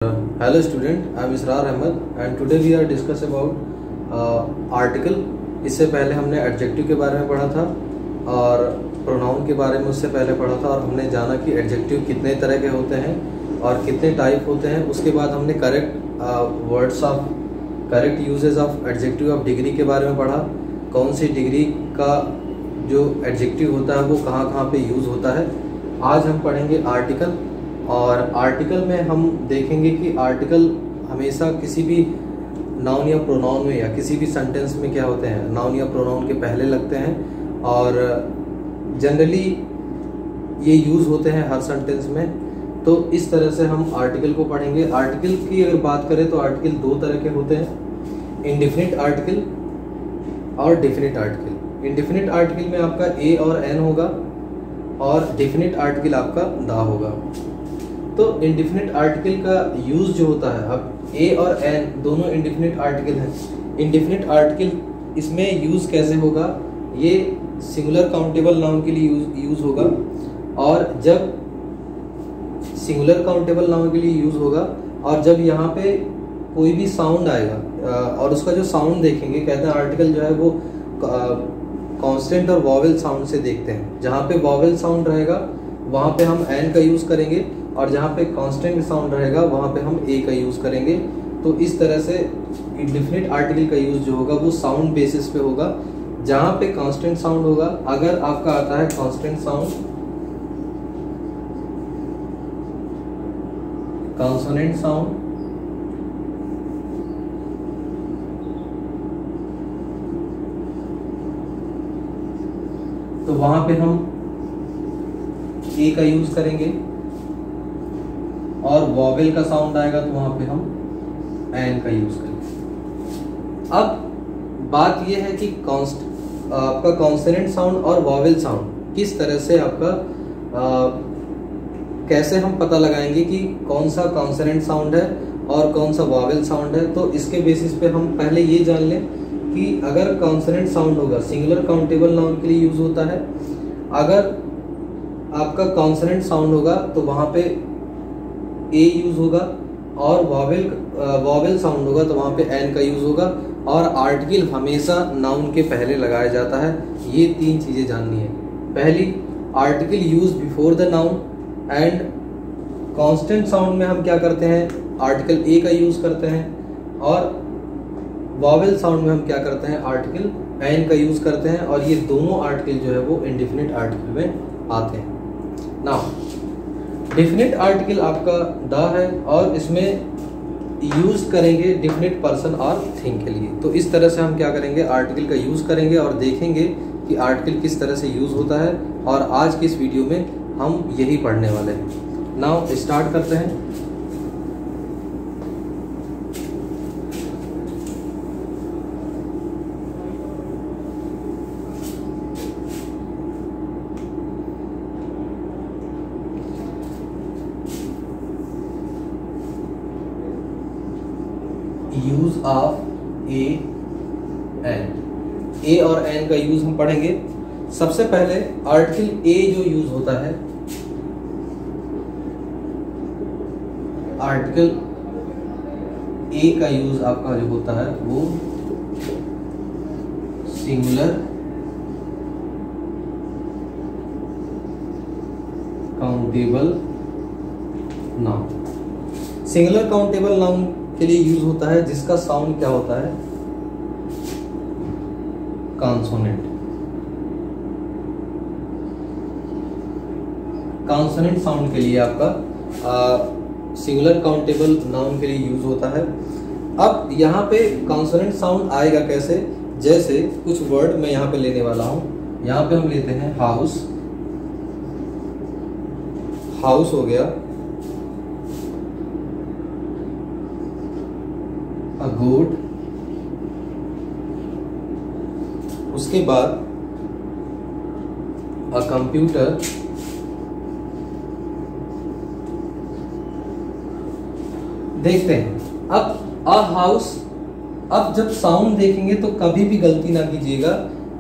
Hello student, I am Israr Ahmed and today we are discuss about article। इससे पहले हमने adjective के बारे में पढ़ा था और प्रोनाउन के बारे में उससे पहले पढ़ा था और हमने जाना कि एडजेक्टिव कितने तरह के होते हैं और कितने टाइप होते हैं। उसके बाद हमने correct uses of adjective of degree के बारे में पढ़ा। कौन सी डिग्री का जो एडजेक्टिव होता है वो कहाँ कहाँ पे यूज़ होता है। आज हम पढ़ेंगे आर्टिकल और आर्टिकल में हम देखेंगे कि आर्टिकल हमेशा किसी भी नाउन या प्रोनाउन में या किसी भी सेंटेंस में क्या होते हैं, नाउन या प्रोनाउन के पहले लगते हैं और जनरली ये यूज़ होते हैं हर सेंटेंस में। तो इस तरह से हम आर्टिकल को पढ़ेंगे। आर्टिकल की अगर बात करें तो आर्टिकल दो तरह के होते हैं, इंडेफिनिट आर्टिकल और डेफिनिट आर्टिकल। इंडेफिनिट आर्टिकल में आपका ए और एन होगा और डेफिनिट आर्टिकल आपका दा होगा। तो इंडेफिनिट आर्टिकल का यूज़ जो होता है, अब ए और एन दोनों इंडेफिनिट आर्टिकल हैं। इंडेफिनिट आर्टिकल इसमें यूज़ कैसे होगा, ये सिंगुलर काउंटेबल नाउन के लिए यूज़ होगा और जब सिंगुलर काउंटेबल नाउन के लिए यूज़ होगा और जब यहाँ पे कोई भी साउंड आएगा और उसका जो साउंड देखेंगे, कहते हैं आर्टिकल जो है वो कॉन्स्टेंट और वॉवेल साउंड से देखते हैं। जहाँ पे वॉवेल साउंड रहेगा वहाँ पे हम एन का यूज़ करेंगे और जहाँ पे कांस्टेंट साउंड रहेगा वहाँ पे हम ए का यूज़ करेंगे। तो इस तरह से इंडेफिनिट आर्टिकल का यूज़ जो होगा वो साउंड बेसिस पे होगा। जहाँ पे कांस्टेंट साउंड होगा, अगर आपका आता है कांस्टेंट साउंड, कॉन्सोनेंट साउंड, तो वहाँ पे हम ए का यूज़ करेंगे और वॉवेल का साउंड आएगा तो वहां पे हम एन का यूज करेंगे। अब बात यह है कि आपका कॉन्सोनेंट साउंड और वॉवेल साउंड किस तरह से आपका कैसे हम पता लगाएंगे कि कौन सा कॉन्सोनेंट साउंड है और कौन सा वॉवेल साउंड है। तो इसके बेसिस पे हम पहले ये जान लें कि अगर कॉन्सोनेंट साउंड होगा सिंगुलर काउंटेबल नाउन के लिए यूज होता है, अगर आपका कॉन्सोनेंट साउंड होगा तो वहां पे ए यूज होगा और वॉवेल साउंड होगा तो वहाँ पे एन का यूज होगा और आर्टिकल हमेशा नाउन के पहले लगाया जाता है। ये तीन चीज़ें जाननी है। पहली, article use before the noun and constant sound में हम क्या करते हैं, आर्टिकल ए का यूज करते हैं और वॉवेल साउंड में हम क्या करते हैं, आर्टिकल एन का यूज करते हैं और ये दोनों आर्टिकल जो है वो इंडेफिनिट आर्टिकल में आते हैं। नाउ डेफिनिट आर्टिकल आपका द है और इसमें यूज करेंगे डेफिनिट पर्सन और थिंग के लिए। तो इस तरह से हम क्या करेंगे, आर्टिकल का यूज करेंगे और देखेंगे कि आर्टिकल किस तरह से यूज होता है और आज की इस वीडियो में हम यही पढ़ने वाले हैं। नाउ स्टार्ट करते हैं। यूज ऑफ ए एन, ए और एन का यूज हम पढ़ेंगे। सबसे पहले आर्टिकल ए जो यूज होता है, आर्टिकल ए का यूज आपका जो होता है वो singular countable noun, singular countable noun के लिए यूज होता है जिसका साउंड क्या होता है, कॉन्सोनेंट। कॉन्सोनेंट साउंड के लिए आपका सिंगुलर काउंटेबल नाउन के लिए यूज होता है। अब यहाँ पे कॉन्सोनेंट साउंड आएगा कैसे, जैसे कुछ वर्ड मैं यहाँ पे लेने वाला हूँ। यहाँ पे हम लेते हैं हाउस, हाउस हो गया, अ गोट, उसके बाद अ कंप्यूटर, देखते हैं। अब अ हाउस, अब जब साउंड देखेंगे तो कभी भी गलती ना कीजिएगा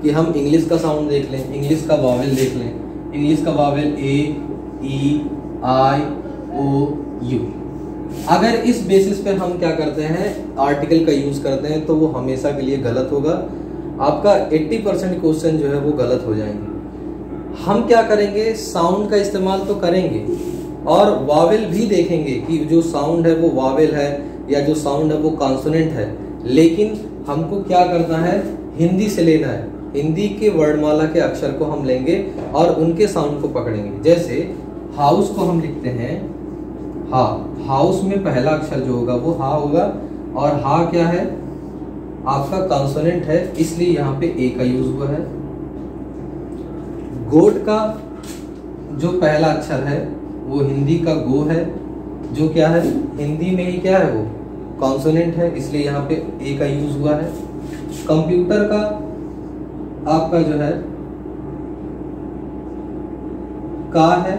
कि हम इंग्लिश का साउंड देख लें, इंग्लिश का वॉवेल देख लें। इंग्लिश का vowel A, E, I, O, you. अगर इस बेसिस पे हम क्या करते हैं, आर्टिकल का यूज करते हैं, तो वो हमेशा के लिए गलत होगा। आपका 80% क्वेश्चन जो है वो गलत हो जाएंगे। हम क्या करेंगे, साउंड का इस्तेमाल तो करेंगे और वावेल भी देखेंगे कि जो साउंड है वो वावेल है या जो साउंड है वो कॉन्सोनेंट है, लेकिन हमको क्या करना है, हिंदी से लेना है। हिंदी के वर्णमाला के अक्षर को हम लेंगे और उनके साउंड को पकड़ेंगे। जैसे हाउस को हम लिखते हैं हा, हाउस में पहला अक्षर जो होगा वो हा होगा, और हा क्या है, आपका कॉन्सोनेंट है, इसलिए यहाँ पे ए का यूज हुआ है। गोट का जो पहला अक्षर है वो हिंदी का गो है, जो क्या है, हिंदी में ही क्या है, वो कॉन्सोनेंट है, इसलिए यहाँ पे ए का यूज हुआ है। कंप्यूटर का आपका जो है का है,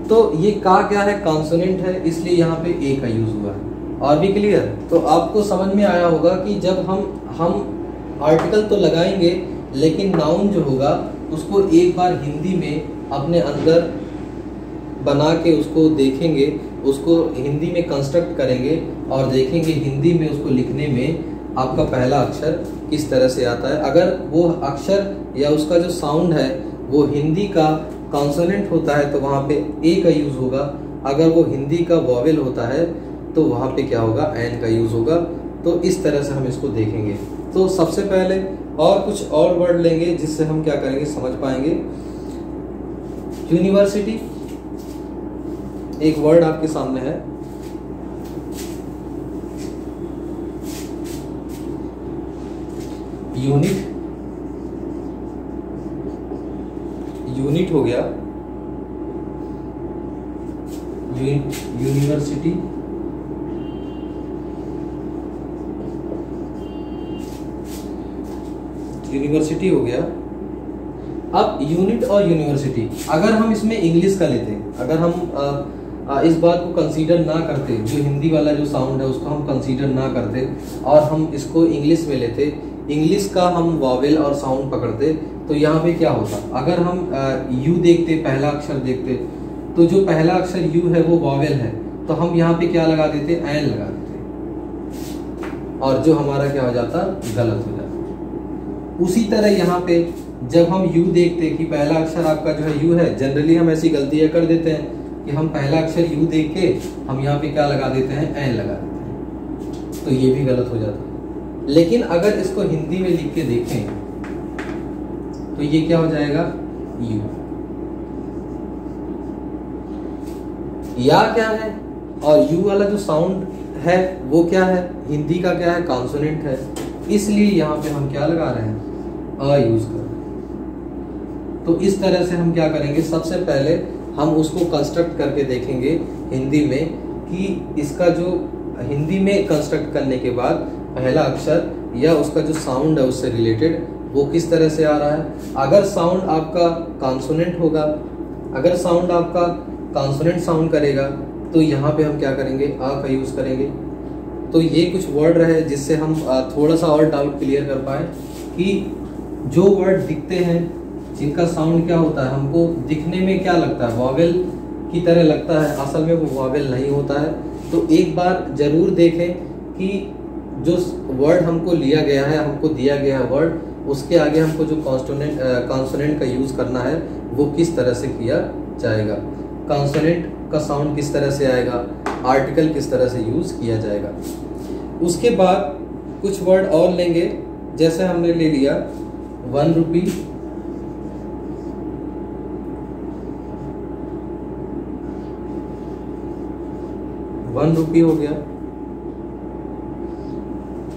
तो ये का क्या है, कॉन्सोनेंट है, इसलिए यहाँ पे ए का यूज हुआ है। और भी क्लियर? तो आपको समझ में आया होगा कि जब हम आर्टिकल तो लगाएंगे, लेकिन नाउन जो होगा उसको एक बार हिंदी में अपने अंदर बना के उसको देखेंगे, उसको हिंदी में कंस्ट्रक्ट करेंगे और देखेंगे हिंदी में उसको लिखने में आपका पहला अक्षर किस तरह से आता है। अगर वो अक्षर या उसका जो साउंड है वो हिंदी का कॉन्सोनेंट होता है तो वहाँ पे ए का यूज होगा। अगर वो हिंदी का वॉवेल होता है तो वहाँ पे क्या होगा, एन का यूज होगा। तो इस तरह से हम इसको देखेंगे। तो सबसे पहले और कुछ और वर्ड लेंगे जिससे हम क्या करेंगे, समझ पाएंगे। यूनिवर्सिटी एक वर्ड आपके सामने है, यूनिट, यूनिट हो गया, यूनिवर्सिटी, यूनिवर्सिटी हो गया। अब यूनिट और यूनिवर्सिटी अगर हम इसमें इंग्लिश का लेते, अगर हम इस बात को कंसीडर ना करते, जो हिंदी वाला जो साउंड है उसको हम कंसीडर ना करते और हम इसको इंग्लिश में लेते, इंग्लिश का हम वॉवेल और साउंड पकड़ते, तो यहाँ पे क्या होता, अगर हम यू देखते, पहला अक्षर देखते, तो जो पहला अक्षर यू है वो वॉवेल है, तो हम यहाँ पे क्या लगा देते, एन लगा देते, और जो हमारा क्या हो जाता, गलत हो जाता। उसी तरह यहाँ पे जब हम यू देखते कि पहला अक्षर आपका जो है यू है, जनरली हम ऐसी गलतियां कर देते हैं कि हम पहला अक्षर यू देख के हम यहाँ पे क्या लगा देते हैं, एन लगा देते हैं, तो ये भी गलत हो जाता है। लेकिन अगर इसको हिंदी में लिख के देखें तो ये क्या हो जाएगा, यू। या क्या है, और यू वाला जो साउंड है वो क्या है, हिंदी का क्या है, कॉन्सोनेंट है, इसलिए यहाँ पे हम क्या लगा रहे हैं, अ यूज कर रहे हैं। तो इस तरह से हम क्या करेंगे, सबसे पहले हम उसको कंस्ट्रक्ट करके देखेंगे हिंदी में कि इसका जो हिंदी में कंस्ट्रक्ट करने के बाद पहला अक्षर या उसका जो साउंड है उससे रिलेटेड वो किस तरह से आ रहा है। अगर साउंड आपका कॉन्सोनेंट होगा, अगर साउंड आपका कॉन्सोनेंट साउंड करेगा तो यहाँ पे हम क्या करेंगे, आ का यूज करेंगे। तो ये कुछ वर्ड रहे जिससे हम थोड़ा सा और डाउट क्लियर कर पाए कि जो वर्ड दिखते हैं जिनका साउंड क्या होता है, हमको दिखने में क्या लगता है, वॉवेल की तरह लगता है, असल में वो वॉवेल नहीं होता है। तो एक बार जरूर देखें कि जो वर्ड हमको लिया गया है, हमको दिया गया है वर्ड, उसके आगे हमको जो कॉन्सोनेंट का यूज करना है वो किस तरह से किया जाएगा, कॉन्सोनेंट का साउंड किस तरह से आएगा, आर्टिकल किस तरह से यूज किया जाएगा। उसके बाद कुछ वर्ड और लेंगे, जैसे हमने ले लिया 1 रुपी, ₹1 हो गया,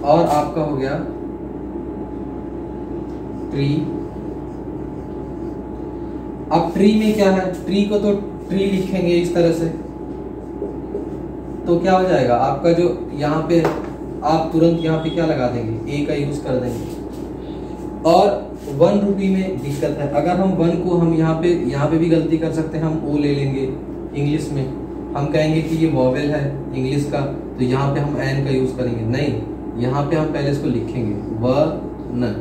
और आपका हो गया ट्री। अब ट्री में क्या है, ट्री को तो ट्री लिखेंगे इस तरह से, तो क्या हो जाएगा आपका जो यहाँ पे आप तुरंत यहाँ पे क्या लगा देंगे, ए का यूज कर देंगे। और 1 रुपी में दिक्कत है, अगर हम 1 को हम यहाँ पे भी गलती कर सकते हैं, हम ओ ले लेंगे इंग्लिश में, हम कहेंगे कि ये वॉवेल है इंग्लिश का, तो यहाँ पे हम एन का यूज करेंगे, नहीं, यहाँ पे हम पहले इसको लिखेंगे व न,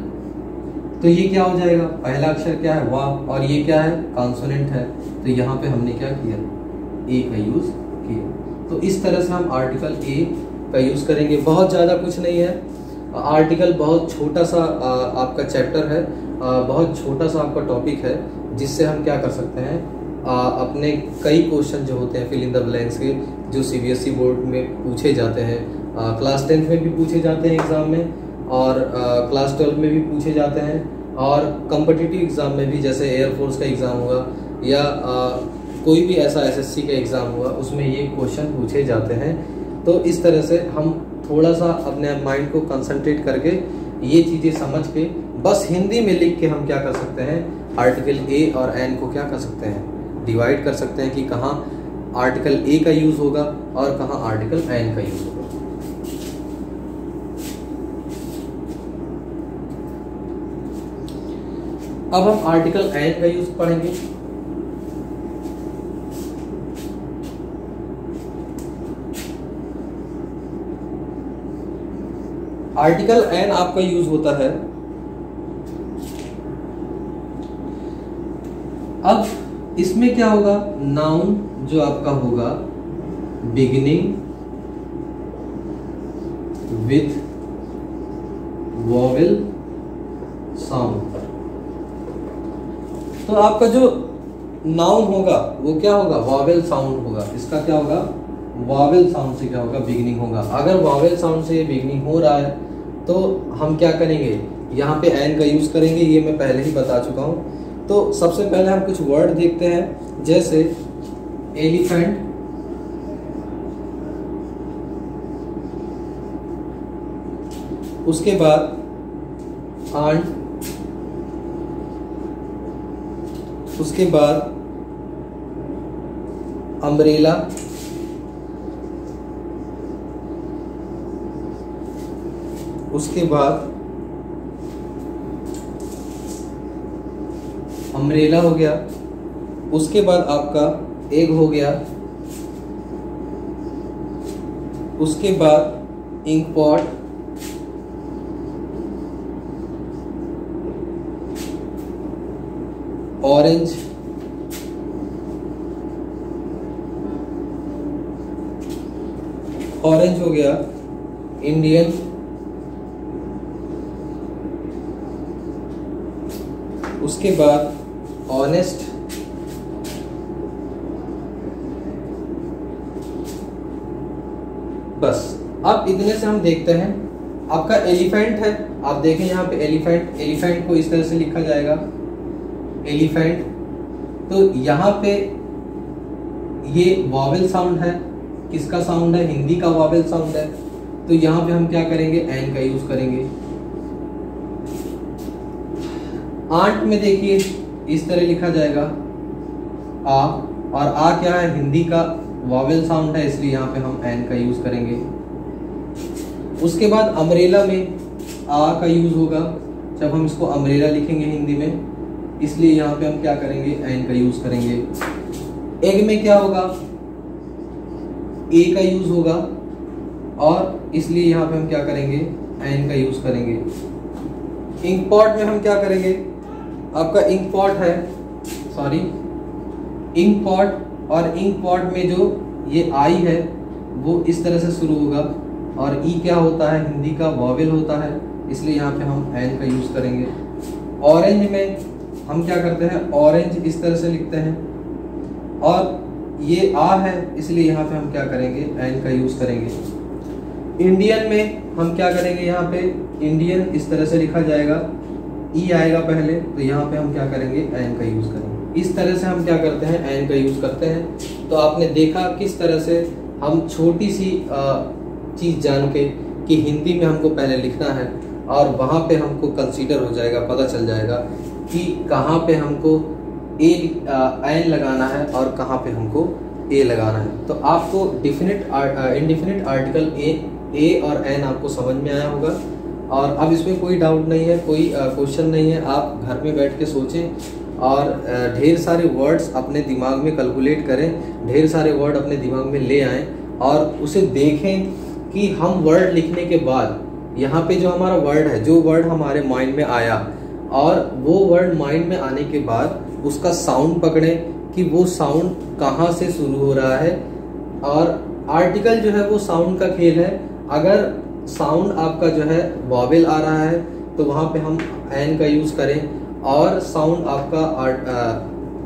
तो ये क्या हो जाएगा, पहला अक्षर क्या है, वाह, और ये क्या है, कॉन्सोनेंट है, तो यहाँ पे हमने क्या किया, ए का यूज लिखी है। तो इस तरह से हम आर्टिकल ए का यूज़ करेंगे। बहुत ज़्यादा कुछ नहीं है, आर्टिकल बहुत छोटा सा आपका चैप्टर है, बहुत छोटा सा आपका टॉपिक है, जिससे हम क्या कर सकते हैं, अपने कई क्वेश्चन जो होते हैं फिल इन द ब्लैंक्स के, जो सीबीएसई बोर्ड में पूछे जाते हैं, क्लास 10th में भी पूछे जाते हैं एग्ज़ाम में, और क्लास 12 में भी पूछे जाते हैं, और कॉम्पिटिटिव एग्ज़ाम में भी, जैसे एयरफोर्स का एग्ज़ाम हुआ या कोई भी ऐसा एसएससी का एग्ज़ाम हुआ, उसमें ये क्वेश्चन पूछे जाते हैं। तो इस तरह से हम थोड़ा सा अपने माइंड को कंसंट्रेट करके ये चीज़ें समझ के बस हिंदी में लिख के हम क्या कर सकते हैं, आर्टिकल ए और एन को क्या कर सकते हैं, डिवाइड कर सकते हैं कि कहाँ आर्टिकल ए का यूज़ होगा और कहाँ आर्टिकल एन का यूज़ होगा। अब हम आर्टिकल एन का यूज़ पढ़ेंगे। आर्टिकल एन आपका यूज होता है, अब इसमें क्या होगा, नाउन जो आपका होगा बिगिनिंग विथ वॉवेल साउंड। तो आपका जो नाउन होगा वो क्या होगा, वॉवेल साउंड होगा। इसका क्या होगा, वॉवेल साउंड से क्या होगा, बिगिनिंग होगा। अगर वॉवेल साउंड से ये बिगिनिंग हो रहा है तो हम क्या करेंगे, यहाँ पे एन का यूज करेंगे, ये मैं पहले ही बता चुका हूँ। तो सबसे पहले हम कुछ वर्ड देखते हैं, जैसे एलिफेंट, उसके बाद आंट, उसके बाद अम्ब्रेला, उसके बाद अम्ब्रेला हो गया, उसके बाद आपका एग हो गया, उसके बाद इंक पॉट, ऑरेंज, ऑरेंज हो गया, इंडियन, उसके बाद ऑनेस्ट, बस। अब इतने से हम देखते हैं। आपका एलिफेंट है, आप देखें यहाँ पे एलिफेंट, एलिफेंट को इस तरह से लिखा जाएगा, एलिफेंट। तो यहाँ पे ये वॉवेल साउंड है, किसका साउंड है, हिंदी का वॉवेल साउंड है। तो यहाँ पे हम क्या करेंगे, एन का यूज करेंगे। आंट में देखिए इस तरह लिखा जाएगा आ, और आ क्या है, हिंदी का वॉवेल साउंड है, इसलिए यहाँ पे हम एन का यूज करेंगे। उसके बाद अम्ब्रेला में आ का यूज होगा, जब हम इसको अम्ब्रेला लिखेंगे हिंदी में, इसलिए यहाँ पे हम क्या करेंगे, एन का यूज करेंगे। एग में क्या होगा, ए का यूज होगा, और इसलिए यहाँ पे हम क्या करेंगे, एन का यूज करेंगे। इंक पॉट में हम क्या करेंगे, आपका इंक पॉट है, सॉरी इंक पॉट, और इंक पॉट में जो ये आई है वो इस तरह से शुरू होगा, और ई क्या होता है, हिंदी का वॉवेल होता है, इसलिए यहाँ पे हम एन का यूज करेंगे। ऑरेंज में हम क्या करते हैं, ऑरेंज इस तरह से लिखते हैं, और ये आ है, इसलिए यहाँ पे हम क्या करेंगे, एन का यूज करेंगे। इंडियन में हम क्या करेंगे, यहाँ पे इंडियन इस तरह से लिखा जाएगा, ई आएगा पहले, तो यहाँ पे हम क्या करेंगे, एन का यूज करेंगे। इस तरह से हम क्या करते हैं, एन का यूज करते हैं। तो आपने देखा किस तरह से हम छोटी सी चीज जान के कि हिंदी में हमको पहले लिखना है, और वहाँ पे हमको कंसीडर हो जाएगा, पता चल जाएगा कि कहाँ पे हमको एन लगाना है और कहाँ पे हमको ए लगाना है। तो आपको डिफिनिट इंडिफिनिट आर्टिकल ए और एन आपको समझ में आया होगा, और अब इसमें कोई डाउट नहीं है, कोई क्वेश्चन नहीं है। आप घर में बैठ के सोचें और ढेर सारे वर्ड्स अपने दिमाग में कैलकुलेट करें, ढेर सारे वर्ड अपने दिमाग में ले आएं, और उसे देखें कि हम वर्ड लिखने के बाद यहाँ पे जो हमारा वर्ड है, जो वर्ड हमारे माइंड में आया, और वो वर्ड माइंड में आने के बाद उसका साउंड पकड़ें कि वो साउंड कहाँ से शुरू हो रहा है, और आर्टिकल जो है वो साउंड का खेल है। अगर साउंड आपका जो है वॉवेल आ रहा है तो वहाँ पे हम एन का यूज़ करें, और साउंड आपका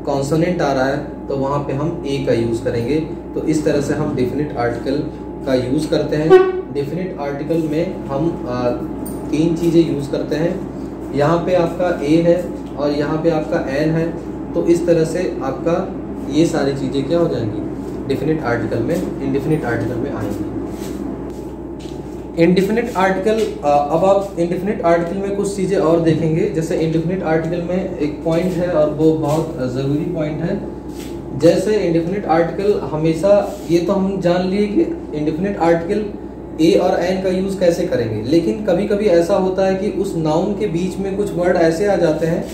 कॉन्सोनेंट आ रहा है तो वहाँ पे हम ए का यूज़ करेंगे। तो इस तरह से हम डेफिनेट आर्टिकल का यूज़ करते हैं। डेफिनेट आर्टिकल में हम 3 चीज़ें यूज़ करते हैं। यहाँ पे आपका ए है और यहाँ पे आपका एन है, तो इस तरह से आपका ये सारी चीज़ें क्या हो जाएंगी डेफिनेट आर्टिकल में, इंडेफिनिट आर्टिकल में आएंगी। इंडेफिनिट आर्टिकल, अब आप इंडेफिनिट आर्टिकल में कुछ चीज़ें और देखेंगे। जैसे इंडेफिनिट आर्टिकल में एक पॉइंट है और वो बहुत ज़रूरी पॉइंट है। जैसे इंडेफिनिट आर्टिकल हमेशा, ये तो हम जान लिए कि इंडेफिनिट आर्टिकल ए और एन का यूज़ कैसे करेंगे, लेकिन कभी कभी ऐसा होता है कि उस नाउन के बीच में कुछ वर्ड ऐसे आ जाते हैं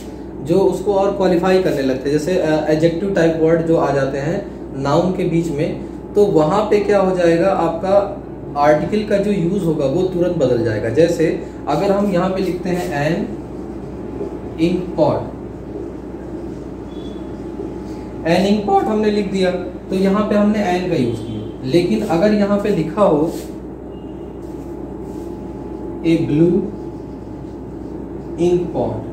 जो उसको और क्वालिफाई करने लगते हैं। जैसे एडजेक्टिव टाइप वर्ड जो आ जाते हैं नाउन के बीच में, तो वहाँ पे क्या हो जाएगा, आपका आर्टिकल का जो यूज होगा वो तुरंत बदल जाएगा। जैसे अगर हम यहाँ पे लिखते हैं an ink pot, an ink pot हमने लिख दिया तो यहाँ पे हमने एन का यूज किया। लेकिन अगर यहाँ पे लिखा हो ए ब्लू इंक पॉट,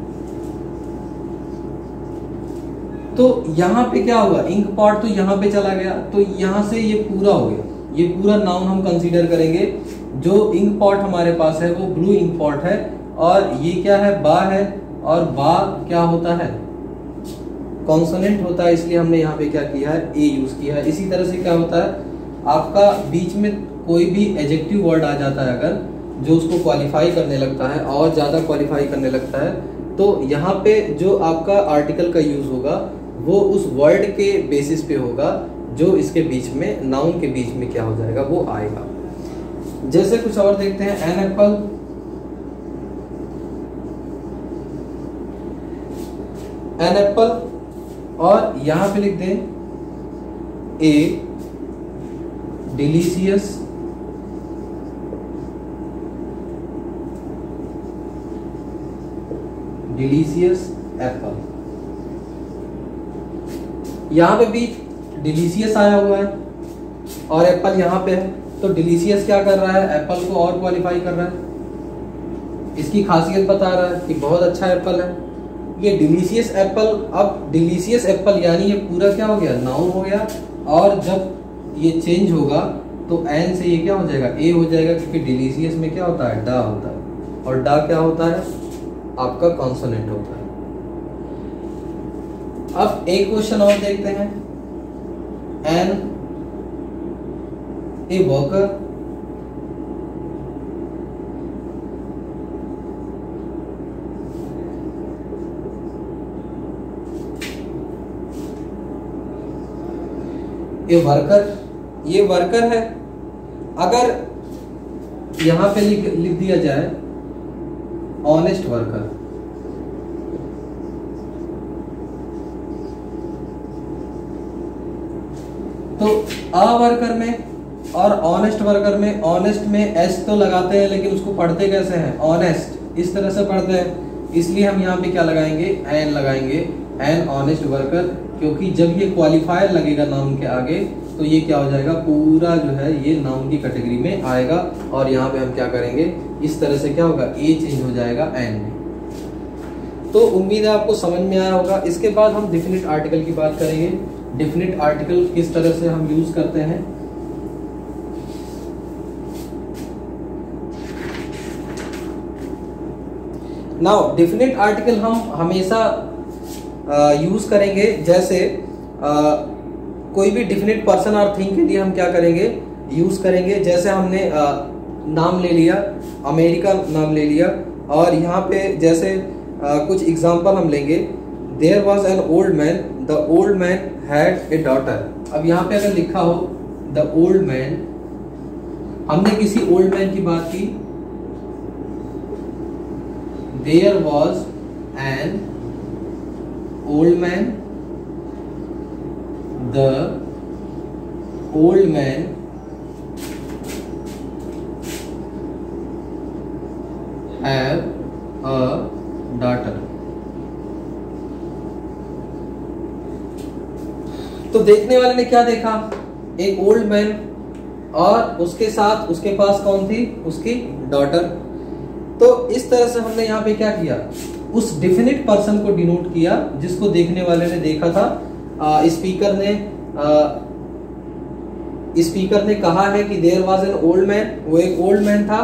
तो यहाँ पे क्या होगा, इंक पॉट तो यहाँ पे चला गया, तो यहाँ से ये पूरा हो गया, ये पूरा नाउन हम कंसीडर करेंगे। जो इंक पॉट हमारे पास है वो ब्लू इंक पॉट है, और ये क्या है, बा है, और बा क्या होता है, कॉन्सोनेंट होता है, इसलिए हमने यहाँ पे क्या किया है, ए यूज किया है। इसी तरह से क्या होता है, आपका बीच में कोई भी एडजेक्टिव वर्ड आ जाता है अगर, जो उसको क्वालिफाई करने लगता है और ज़्यादा क्वालिफाई करने लगता है, तो यहाँ पे जो आपका आर्टिकल का यूज होगा वो उस वर्ड के बेसिस पे होगा जो इसके बीच में, नाउन के बीच में क्या हो जाएगा, वो आएगा। जैसे कुछ और देखते हैं, एन एप्पल, एन एप्पल, और यहां पे लिख दें ए डिलीशियस डिलीशियस एप्पल। यहां पे भी डिलीशियस आया हुआ है और एप्पल यहाँ पे है, तो डिलीशियस क्या कर रहा है, एप्पल को और क्वालिफाई कर रहा है, इसकी खासियत बता रहा है कि बहुत अच्छा एप्पल है ये डिलीशियस एप्पल। अब डिलीशियस एप्पल यानी ये पूरा क्या हो गया, नाउन हो गया, और जब ये चेंज होगा तो एन से ये क्या हो जाएगा, ए हो जाएगा, क्योंकि डिलीशियस में क्या होता है, डा होता है, और डा क्या होता है, आपका कॉन्सोनेंट होता है। अब एक क्वेश्चन और देखते हैं, an a worker, a worker, ये वर्कर है। अगर यहां पे लिख दिया जाए ऑनेस्ट वर्कर, तो अ वर्कर में और ऑनेस्ट वर्कर में, ऑनेस्ट में एस तो लगाते हैं लेकिन उसको पढ़ते कैसे हैं, ऑनेस्ट, इस तरह से पढ़ते हैं, इसलिए हम यहाँ पे क्या लगाएंगे, एन लगाएंगे, एन ऑनेस्ट वर्कर, क्योंकि जब ये क्वालिफायर लगेगा नाउन के आगे तो ये क्या हो जाएगा, पूरा जो है ये नाउन की कैटेगरी में आएगा, और यहाँ पे हम क्या करेंगे, इस तरह से क्या होगा, ए चेंज हो जाएगा एन में। तो उम्मीद है आपको समझ में आया होगा। इसके बाद हम डेफिनिट आर्टिकल की बात करेंगे, डेफिनिट आर्टिकल किस तरह से हम यूज करते हैं। नाउ डेफिनिट आर्टिकल हम हमेशा यूज करेंगे, जैसे कोई भी डेफिनिट पर्सन और थिंग के लिए हम क्या करेंगे, यूज करेंगे। जैसे हमने नाम ले लिया, अमेरिका नाम ले लिया, और यहाँ पे जैसे कुछ एग्जांपल हम लेंगे, there was an old man, the old man had a daughter. अब यहाँ पे अगर लिखा हो द ओल्ड मैन, हमने किसी ओल्ड मैन की बात की, there was an old man, the old man have a daughter। तो देखने वाले ने क्या देखा, एक ओल्ड मैन और उसके साथ उसके पास कौन थी, उसकी डॉटर। तो इस तरह से हमने यहाँ पे क्या किया, उस डेफिनेट पर्सन को डिनोट किया जिसको देखने वाले ने देखा था। स्पीकर ने कहा है कि there was an old man, वो एक ओल्ड मैन था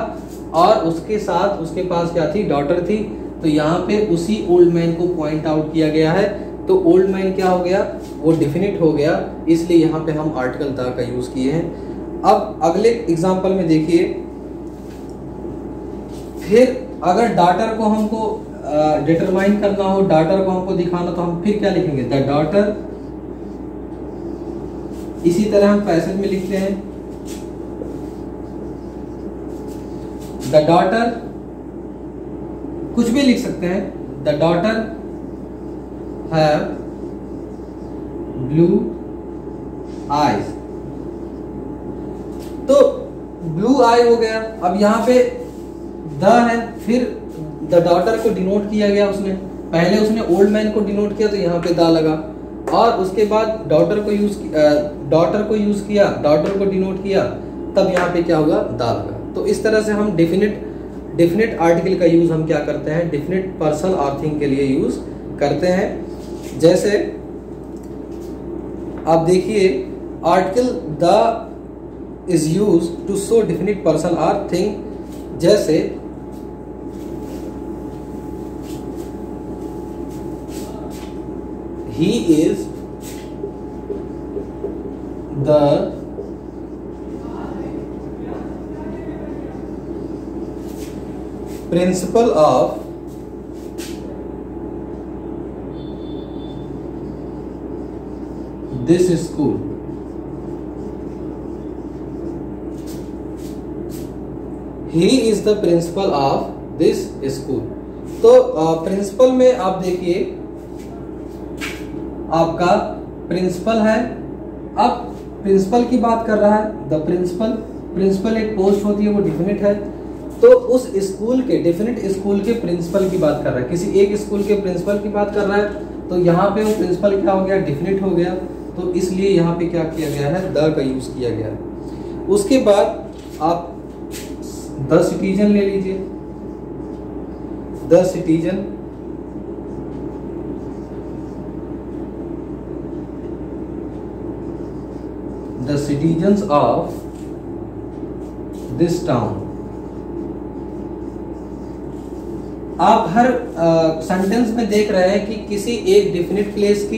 और उसके साथ उसके पास क्या थी, डॉटर थी। तो यहाँ पे उसी ओल्ड मैन को पॉइंट आउट किया गया है। तो ओल्ड मैन क्या हो गया, वो डेफिनेट हो गया, इसलिए यहाँ पे हम आर्टिकल द का यूज किए हैं। अब अगले एग्जांपल में देखिए, फिर अगर डॉटर को हमको डिटरमाइन करना हो, डॉटर को हमको दिखाना, तो हम फिर क्या लिखेंगे, द डॉटर। इसी तरह हम पैसेज में लिखते हैं द डॉटर, कुछ भी लिख सकते हैं, the daughter have blue eyes. तो ब्लू आई हो गया। अब यहाँ पे द है, फिर द डॉटर को डिनोट किया गया, उसने पहले उसने ओल्ड मैन को डिनोट किया तो यहाँ पे द लगा, और उसके बाद डॉटर को यूज किया, डॉटर को डिनोट किया, तब यहाँ पे क्या होगा, द लगा। तो इस तरह से हम डेफिनेट आर्टिकल का यूज हम क्या करते हैं, डेफिनेट पर्सन और थिंग के लिए यूज करते हैं। जैसे आप देखिए, article the is use to show definite person और थिंग। जैसे he is the principal of this school। He is the principal of this school। तो प्रिंसिपल में आप देखिए, आपका प्रिंसिपल है। अब प्रिंसिपल की बात कर रहा है, द प्रिंसिपल एक पोस्ट होती है, वो डेफिनेट है। तो उस स्कूल के, डेफिनेट स्कूल के प्रिंसिपल की बात कर रहा है, किसी एक स्कूल के प्रिंसिपल की बात कर रहा है। तो यहाँ पे वो प्रिंसिपल क्या हो गया, डेफिनेट हो गया। तो इसलिए यहाँ पे क्या किया गया है, द का यूज किया गया है। उसके बाद आप द सिटीजन ले लीजिए, the citizen. The citizens of this town। आप हर सेंटेंस में देख रहे हैं कि किसी एक डेफिनेट प्लेस की,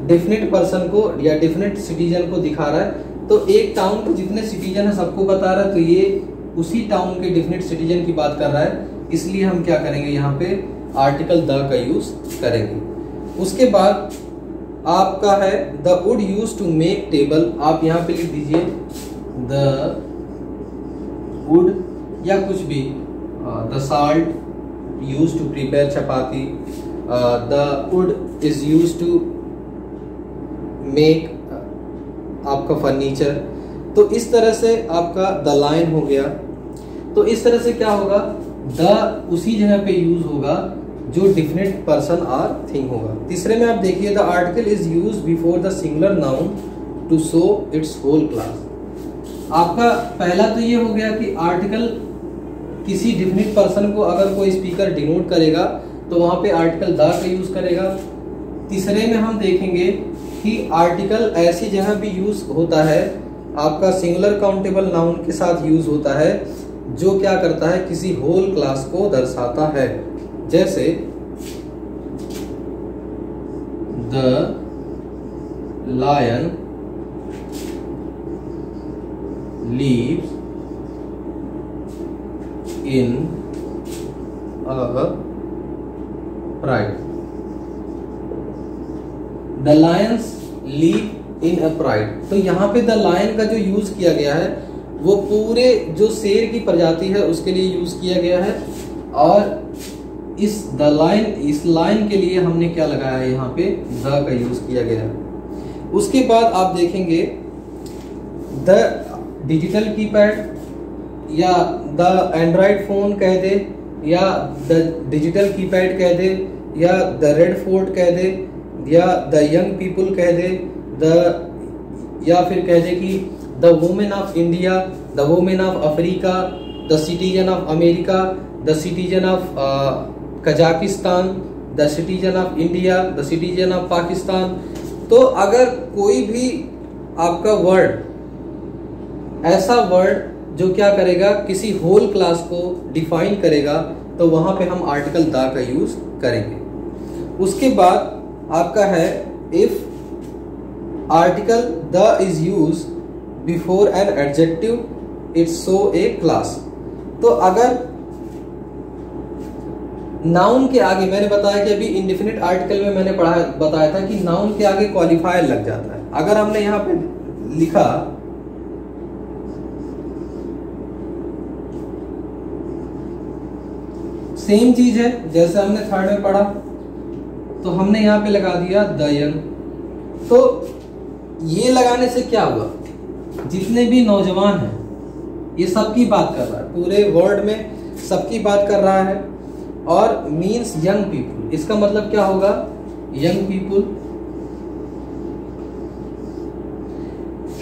डेफिनेट पर्सन को या डेफिनेट सिटीजन को दिखा रहा है। तो एक टाउन के जितने सिटीजन है सबको बता रहा है, तो ये उसी टाउन के डेफिनेट सिटीजन की बात कर रहा है। इसलिए हम क्या करेंगे, यहाँ पे आर्टिकल द का यूज करेंगे। उसके बाद आपका है the wood use to make table. आप यहाँ पे लिख दीजिए द वुड, या कुछ भी, the salt use to prepare chapati, the wood is use to make आपका फर्नीचर। तो इस तरह से आपका द लाइन हो गया। तो इस तरह से क्या होगा, द उसी जगह पे यूज होगा जो डेफिनेट पर्सन और थिंग होगा। तीसरे में आप देखिए, the article is use before the singular noun to show its whole class. आपका पहला तो ये हो गया कि आर्टिकल किसी डेफिनेट पर्सन को अगर कोई स्पीकर डिनोट करेगा तो वहां पे आर्टिकल द का यूज करेगा। तीसरे में हम देखेंगे कि आर्टिकल ऐसी जगह भी यूज होता है, आपका सिंगुलर काउंटेबल नाउन के साथ यूज होता है, जो क्या करता है, किसी होल क्लास को दर्शाता है। जैसे the lion lives in a pride. The lions live in a pride. तो यहाँ पे द लायन का जो यूज किया गया है वो पूरे जो शेर की प्रजाति है उसके लिए यूज किया गया है, और इस लाइन के लिए हमने क्या लगाया है, यहाँ पे द का यूज किया गया है। उसके बाद आप देखेंगे द डिजिटल कीपैड या द एंड्रॉइड फोन कह दे, या द डिजिटल कीपैड कह दे, या द रेड फोर्ट कह दे, या द यंग पीपल कह दे, या फिर कह दे कि the women of India, the women of Africa, the citizen of America, the citizen of Kazakhstan, the citizen of India, the citizen of Pakistan. तो अगर कोई भी आपका वर्ड, ऐसा वर्ड जो क्या करेगा, किसी होल क्लास को डिफाइन करेगा, तो वहां पे हम आर्टिकल द का यूज करेंगे। उसके बाद आपका है if article the is use before an adjective it show A class. तो अगर नाउन के आगे, मैंने बताया कि अभी इंडेफिनिट आर्टिकल में मैंने बताया था कि नाउन के आगे क्वालिफायर लग जाता है। अगर हमने यहां पे लिखा सेम चीज है जैसे हमने थर्ड में पढ़ा, तो हमने यहां पे लगा दिया द यंग। तो ये लगाने से क्या हुआ, जितने भी नौजवान हैं ये सबकी बात कर रहा है, पूरे वर्ल्ड में सबकी बात कर रहा है। और मीन्स यंग पीपुल, इसका मतलब क्या होगा, यंग पीपुल।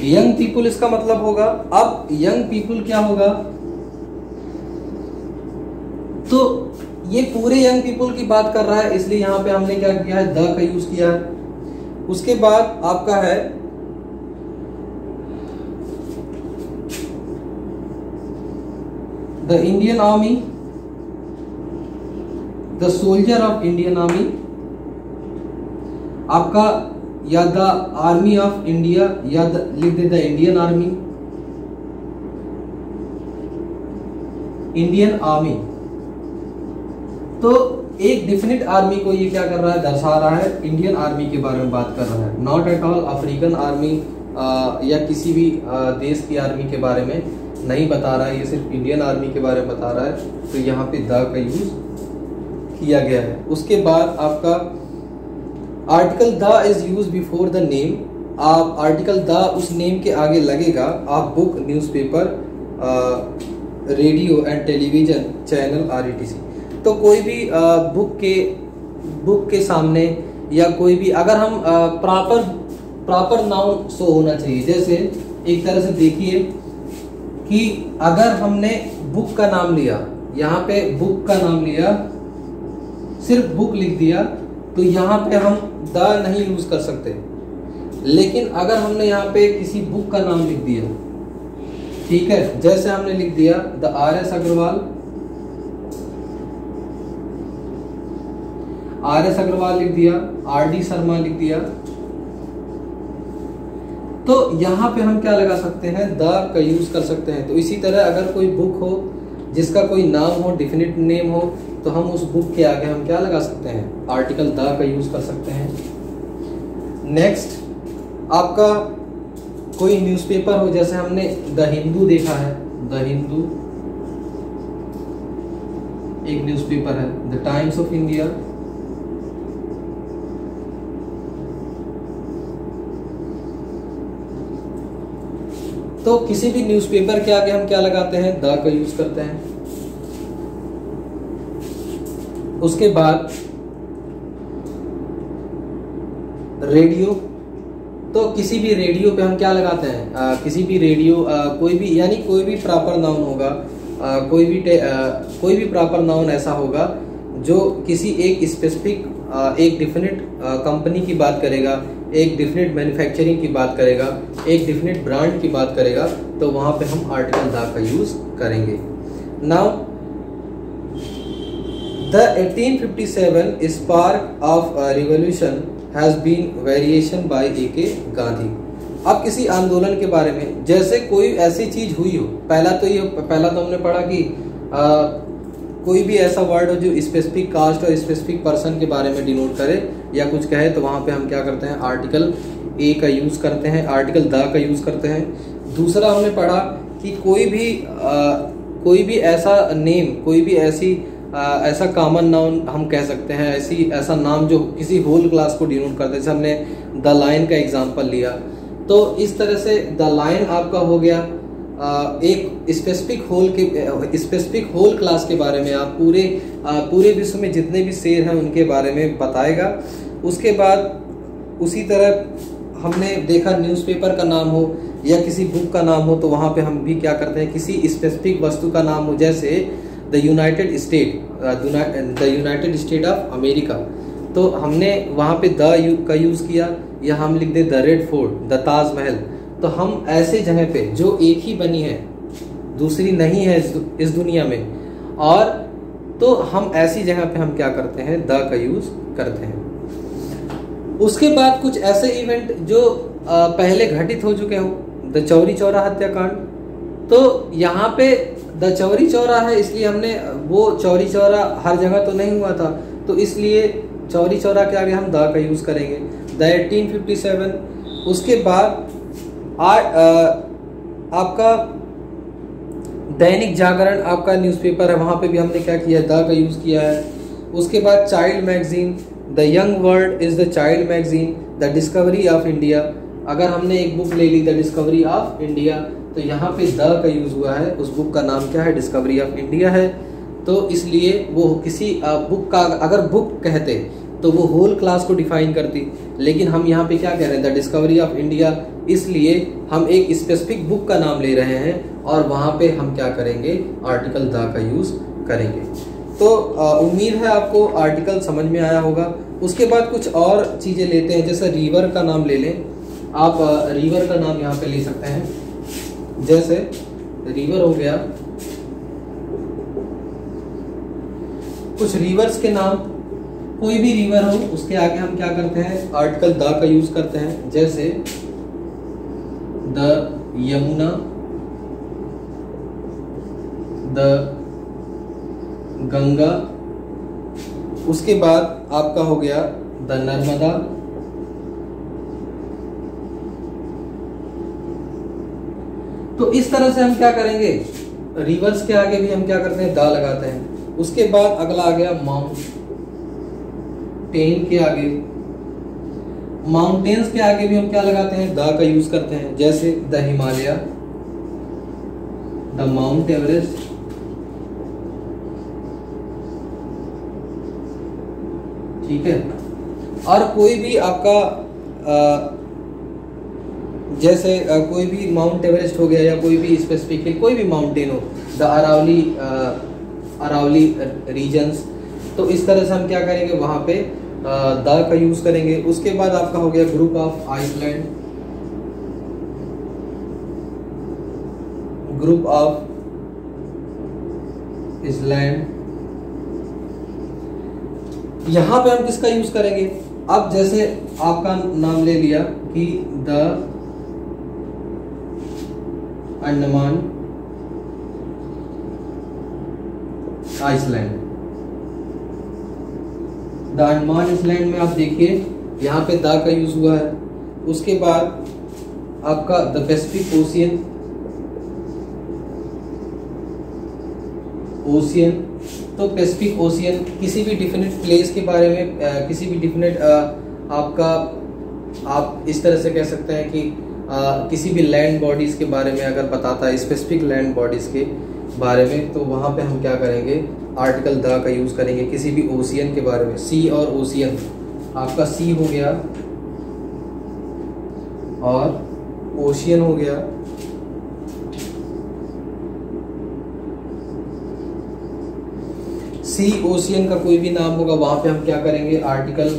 यंग पीपुल इसका मतलब होगा। अब यंग पीपुल क्या होगा, तो ये पूरे यंग पीपुल की बात कर रहा है, इसलिए यहां पे हमने क्या किया है, द का यूज किया है। उसके बाद आपका है the Indian army, the soldier of Indian army, आपका या द आर्मी ऑफ इंडिया, या लिख दे the Indian army, Indian army. तो एक डिफिनिट आर्मी को ये क्या कर रहा है, दर्शा रहा है, इंडियन आर्मी के बारे में बात कर रहा है, not at all African army या किसी भी देश की आर्मी के बारे में नहीं बता रहा है, ये सिर्फ इंडियन आर्मी के बारे में बता रहा है। तो यहाँ पे द का यूज किया गया है। उसके बाद आपका article the is use before the name. आप आर्टिकल द उस नेम के आगे लगेगा, आप book, newspaper, radio and television channel RETC। तो कोई भी बुक के सामने या कोई भी, अगर हम प्रॉपर नाउन शो होना चाहिए। जैसे एक तरह से देखिए कि अगर हमने बुक का नाम लिया, यहाँ पे बुक का नाम लिया, सिर्फ बुक लिख दिया, तो यहाँ पे हम द नहीं यूज कर सकते। लेकिन अगर हमने यहाँ पे किसी बुक का नाम लिख दिया, ठीक है, जैसे हमने लिख दिया the RS Agrawal, RS Agrawal लिख दिया, RD शर्मा लिख दिया, तो यहाँ पे हम क्या लगा सकते हैं, द का यूज कर सकते हैं। तो इसी तरह अगर कोई बुक हो जिसका कोई नाम हो, डिफिनिट नेम हो, तो हम उस बुक के आगे हम क्या लगा सकते हैं, आर्टिकल द का यूज कर सकते हैं। नेक्स्ट आपका कोई न्यूज़पेपर हो, जैसे हमने द हिंदू देखा है, द हिंदू एक न्यूज़पेपर है, द टाइम्स ऑफ इंडिया, तो किसी भी न्यूज़पेपर के आगे हम क्या लगाते हैं, द का यूज करते हैं। उसके बाद रेडियो, तो किसी भी रेडियो पे हम क्या लगाते हैं, किसी भी रेडियो कोई भी, यानी कोई भी प्रॉपर नाउन होगा, कोई भी प्रॉपर नाउन ऐसा होगा जो किसी एक स्पेसिफिक, एक डिफिनिट कंपनी की बात करेगा, एक डिफिनिट मैन्युफैक्चरिंग की बात करेगा, एक डिफिनिट ब्रांड की बात करेगा, तो वहां पे हम आर्टिकल द का यूज करेंगे। Now the 1857 spark of revolution has been variation by A.K. Gandhi. अब किसी आंदोलन के बारे में, जैसे कोई ऐसी चीज हुई हो, पहला तो हमने पढ़ा कि कोई भी ऐसा वर्ड हो जो स्पेसिफिक कास्ट और स्पेसिफिक पर्सन के बारे में डिनोट करे या कुछ कहे, तो वहां पे हम क्या करते हैं, आर्टिकल ए का यूज करते हैं, आर्टिकल द का यूज करते हैं। दूसरा हमने पढ़ा कि कोई भी ऐसा नेम, कोई भी ऐसा कॉमन नाउन हम कह सकते हैं, ऐसा नाम जो किसी होल क्लास को डिनोट करते हैं, जैसे हमने द लायन का एग्जांपल लिया। तो इस तरह से द लायन आपका हो गया एक स्पेसिफिक होल क्लास के बारे में, आप पूरे विश्व में जितने भी शेर हैं उनके बारे में बताएगा। उसके बाद उसी तरह हमने देखा न्यूज़पेपर का नाम हो या किसी बुक का नाम हो तो वहाँ पे हम भी क्या करते हैं, किसी स्पेसिफिक वस्तु का नाम हो, जैसे the United state of America, तो हमने वहाँ पे द का यूज़ किया, या हम लिख दे the red fort, the Taj Mahal. तो हम ऐसे जगह पे जो एक ही बनी है, दूसरी नहीं है इस दुनिया में, और तो हम ऐसी जगह पे हम क्या करते हैं, द का यूज़ करते हैं। उसके बाद कुछ ऐसे इवेंट जो पहले घटित हो चुके हो, द चौरी चौरा हत्याकांड, तो यहाँ पे द चौरी चौरा है इसलिए हमने वो चौरी चौरा हर जगह तो नहीं हुआ था, तो इसलिए चौरी चौरा के आगे हम द का यूज़ करेंगे। द 1857, उसके बाद आपका दैनिक जागरण आपका न्यूज़पेपर है, वहाँ पे भी हमने क्या किया, द का यूज़ किया है। उसके बाद child magazine, the young world is the child magazine, the discovery of India, अगर हमने एक बुक ले ली द डिस्कवरी ऑफ इंडिया, तो यहाँ पे द का यूज़ हुआ है, उस बुक का नाम क्या है, डिस्कवरी ऑफ इंडिया है। तो इसलिए वो किसी बुक का, अगर बुक कहते तो वो होल क्लास को डिफाइन करती, लेकिन हम यहाँ पे क्या कह रहे हैं, द डिस्कवरी ऑफ इंडिया, इसलिए हम एक स्पेसिफिक बुक का नाम ले रहे हैं और वहाँ पे हम क्या करेंगे, आर्टिकल द का यूज़ करेंगे। तो उम्मीद है आपको आर्टिकल समझ में आया होगा। उसके बाद कुछ और चीज़ें लेते हैं, जैसे रिवर का नाम ले लें आप, रिवर का नाम यहाँ पे ले सकते हैं, जैसे रिवर हो गया, कुछ रिवर्स के नाम, कोई भी रिवर हो उसके आगे हम क्या करते हैं, आर्टिकल द का यूज करते हैं, जैसे द यमुना, द गंगा। उसके बाद आपका हो गया द नर्मदा, तो इस तरह से हम क्या करेंगे, रिवर्स के आगे भी हम क्या करते हैं, द लगाते हैं। उसके बाद अगला आ गया माउंटेन के आगे, माउंटेन्स के आगे भी हम क्या लगाते हैं, द का यूज करते हैं, जैसे the Himalaya, the mount Everest, ठीक है। और कोई भी आपका जैसे कोई भी माउंट एवरेस्ट हो गया, या कोई भी स्पेसिफिक कोई भी माउंटेन हो, द अरावली रीजन्स, तो इस तरह से हम क्या करेंगे, वहाँ पे द का यूज करेंगे। उसके बाद आपका हो गया group of island, group of island, यहाँ पे हम किसका यूज करेंगे, अब जैसे आपका नाम ले लिया कि the Andaman island, the Andaman island में आप देखिए यहाँ पे द का यूज हुआ है। उसके बाद आपका द पैसिफिक ओशियन, तो पैसिफिक ओशियन किसी भी डिफिनेट प्लेस के बारे में, किसी भी डिफिनेट आपका, आप इस तरह से कह सकते हैं कि किसी भी लैंड बॉडीज के बारे में अगर बताता है, स्पेसिफिक लैंड बॉडीज के बारे में, तो वहाँ पे हम क्या करेंगे, आर्टिकल द का यूज करेंगे। किसी भी ओशियन के बारे में, सी और ओशियन, आपका सी हो गया और ओशियन हो गया, सी ओशियन का कोई भी नाम होगा, वहाँ पे हम क्या करेंगे, आर्टिकल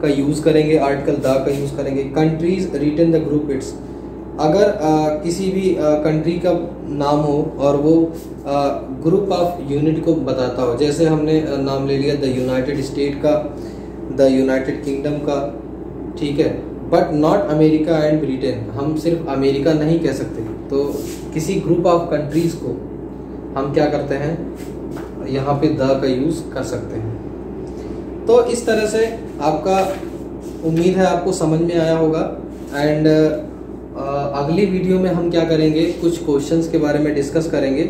का यूज करेंगे, आर्टिकल द का यूज करेंगे। Countries written the group its, अगर किसी भी कंट्री का नाम हो और वो ग्रुप ऑफ यूनिट को बताता हो, जैसे हमने नाम ले लिया द यूनाइटेड स्टेट का, द यूनाइटेड किंगडम का, ठीक है, but not America and Britain, हम सिर्फ अमेरिका नहीं कह सकते, तो किसी ग्रुप ऑफ कंट्रीज को हम क्या करते हैं, यहाँ पे द का यूज कर सकते हैं। तो इस तरह से आपका, उम्मीद है आपको समझ में आया होगा। एंड अगली वीडियो में हम क्या करेंगे, कुछ क्वेश्चंस के बारे में डिस्कस करेंगे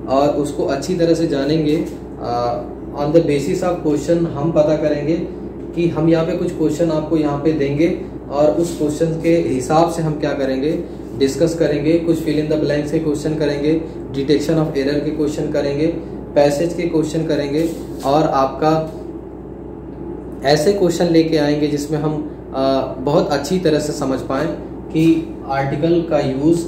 और उसको अच्छी तरह से जानेंगे। On the basis of question हम पता करेंगे कि हम यहाँ पे कुछ क्वेश्चन आपको यहाँ पे देंगे और उस क्वेश्चन के हिसाब से हम क्या करेंगे, डिस्कस करेंगे। कुछ फिल इन द ब्लैंक्स के क्वेश्चन करेंगे, डिटेक्शन ऑफ एरर के क्वेश्चन करेंगे, पैसेज के क्वेश्चन करेंगे, और आपका ऐसे क्वेश्चन लेके आएंगे जिसमें हम बहुत अच्छी तरह से समझ पाएँ कि आर्टिकल का यूज़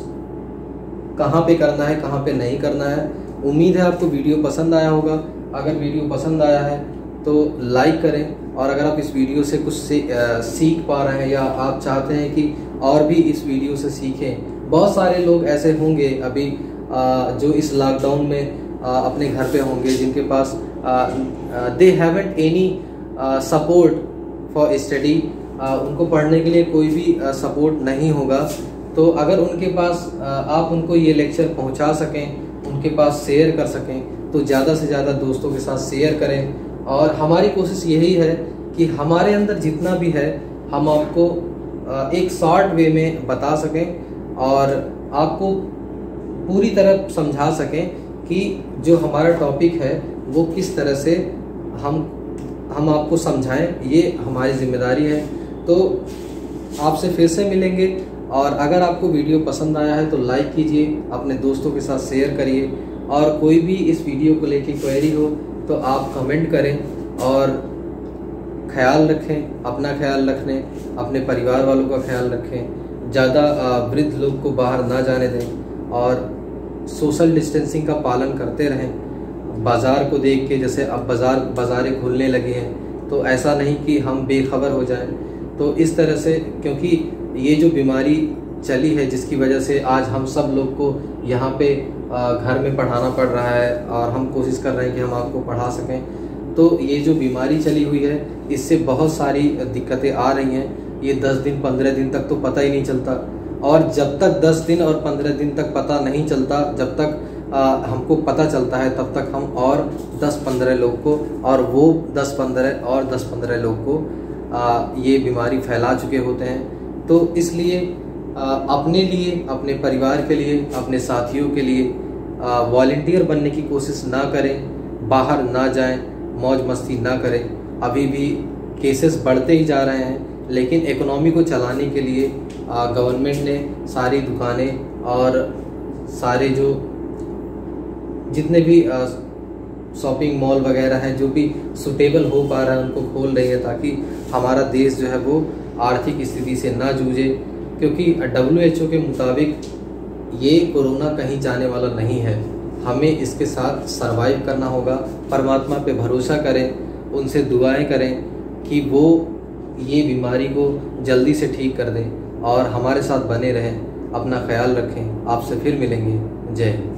कहाँ पे करना है, कहाँ पे नहीं करना है। उम्मीद है आपको वीडियो पसंद आया होगा। अगर वीडियो पसंद आया है तो लाइक करें, और अगर आप इस वीडियो से कुछ सीख पा रहे हैं या आप चाहते हैं कि और भी इस वीडियो से सीखें। बहुत सारे लोग ऐसे होंगे अभी जो इस लॉकडाउन में अपने घर पे होंगे, जिनके पास they haven't any support for study, उनको पढ़ने के लिए कोई भी सपोर्ट नहीं होगा। तो अगर उनके पास आप उनको ये लेक्चर पहुंचा सकें, उनके पास शेयर कर सकें, तो ज़्यादा से ज़्यादा दोस्तों के साथ शेयर करें। और हमारी कोशिश यही है कि हमारे अंदर जितना भी है हम आपको एक शॉर्ट वे में बता सकें और आपको पूरी तरह समझा सकें कि जो हमारा टॉपिक है वो किस तरह से हम आपको समझाएं, ये हमारी जिम्मेदारी है। तो आपसे फिर से मिलेंगे, और अगर आपको वीडियो पसंद आया है तो लाइक कीजिए, अपने दोस्तों के साथ शेयर करिए, और कोई भी इस वीडियो को लेके क्वेरी हो तो आप कमेंट करें। और ख्याल रखें, अपना ख्याल रखने, अपने परिवार वालों का ख्याल रखें, ज़्यादा वृद्ध लोग को बाहर ना जाने दें, और सोशल डिस्टेंसिंग का पालन करते रहें। बाज़ार को देख के, जैसे अब बाज़ारें खुलने लगी हैं, तो ऐसा नहीं कि हम बेखबर हो जाएं। तो इस तरह से, क्योंकि ये जो बीमारी चली है जिसकी वजह से आज हम सब लोग को यहाँ पे घर में पढ़ाना पड़ रहा है, और हम कोशिश कर रहे हैं कि हम आपको पढ़ा सकें। तो ये जो बीमारी चली हुई है इससे बहुत सारी दिक्कतें आ रही हैं। ये 10 दिन 15 दिन तक तो पता ही नहीं चलता, और जब तक 10 दिन और 15 दिन तक पता नहीं चलता, जब तक हमको पता चलता है, तब तक हम और 10-15 लोग को, और वो 10-15 लोग को ये बीमारी फैला चुके होते हैं। तो इसलिए अपने लिए, अपने परिवार के लिए, अपने साथियों के लिए वॉलंटियर बनने की कोशिश ना करें, बाहर ना जाएं, मौज मस्ती ना करें। अभी भी केसेस बढ़ते ही जा रहे हैं, लेकिन इकोनॉमी को चलाने के लिए गवर्नमेंट ने सारी दुकानें और सारे जो जितने भी शॉपिंग मॉल वगैरह हैं, जो भी सुटेबल हो पा रहा है, उनको खोल रही है, ताकि हमारा देश जो है वो आर्थिक स्थिति से ना जूझे। क्योंकि WHO के मुताबिक ये कोरोना कहीं जाने वाला नहीं है, हमें इसके साथ सरवाइव करना होगा। परमात्मा पे भरोसा करें, उनसे दुआएं करें कि वो ये बीमारी को जल्दी से ठीक कर दें, और हमारे साथ बने रहें। अपना ख्याल रखें। आपसे फिर मिलेंगे। जय हिंद।